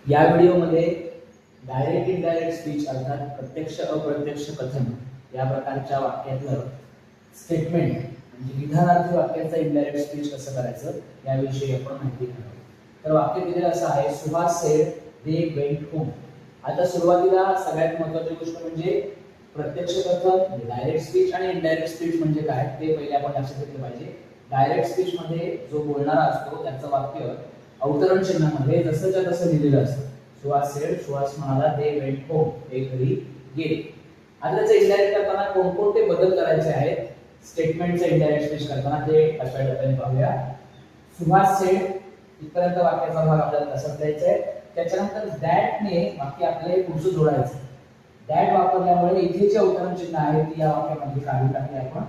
या व्हिडिओमध्ये direct indirect speech अर्थात प्रत्यक्ष अप्रत्यक्ष कथन या प्रकारच्या वाक्यातलं स्टेटमेंट म्हणजे विधानार्थी वाक्याचं इनडायरेक्ट स्पीच कसं करायचं याविषयी आपण माहिती घेणार आहोत। तर वाक्य दिलेलं असं आहे, Suhas said they went home. आता सुरुवातीला सगळ्यात महत्त्वाची गोष्ट म्हणजे प्रत्यक्ष कथन डायरेक्ट स्पीच आणि इनडायरेक्ट स्पीच म्हणजे काय ते पहिले आपण लक्षात घेतलं पाहिजे। डायरेक्ट स्पीच मध्ये जो बोलणारा असतो त्याचं वाक्य अवतरण चिन्हामध्ये जसंच्या तसं लिहिलेलं असतं। सुहास सेड, सुहास म्हणाला, दे वेंट होम, ते घरी गेले। आता त्याचं इनडायरेक्ट करताना कोणकोणते बदल करायचे आहेत स्टेटमेंटचं इनडायरेक्ट स्पीच करताना ते कशा पद्धतीने पाहूया। सुहास सेड इथपर्यंत वाक्याचा भाग आपल्याला तसाच द्यायचा आहे। त्याच्यानंतर दॅट ने वाक्य आपल्याला पुढचं जोडायचं। दॅट वापरल्यामुळे इथे जे अवतरण चिन्ह आहे ती या वाक्यामध्ये काढून टाकले आपण।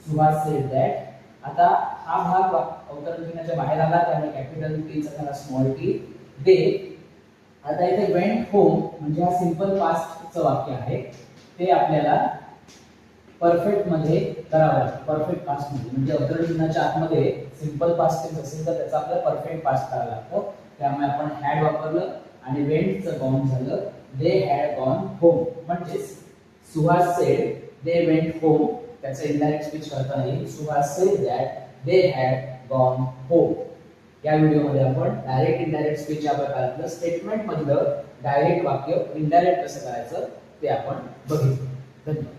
Suhas said that. आता हा भाग अवतरण चिन्हाच्या बाहेर आला त्यामुळे कॅपिटल टी चा झाला स्मॉल टी। दे आता इथे वेंट होम म्हणजे हा सिंपल पास्टचं वाक्य आहे, ते आपल्याला परफेक्ट मध्ये करावं लागतं। परफेक्ट पास्ट मध्ये म्हणजे अवतरण चिन्हाच्या आतमध्ये सिंपल पास्ट टेन्स असेल तर त्याचा आपल्याला परफेक्ट पास्ट करावं लागतं। त्यामुळे आपण हॅड वापरलं आणि वेंटचं गॉन झालं, दे हॅड गॉन होम। म्हणजे Suhas said they went home, त्याचं इनडायरेक्ट स्पीच करताना येईल Suhas said that they had gone home. या व्हिडिओमध्ये आपण डायरेक्ट इनडायरेक्ट स्पीच या प्रकारातलं स्टेटमेंट मधलं डायरेक्ट वाक्य इनडायरेक्ट कसं करायचं ते आपण बघितलं। धन्यवाद।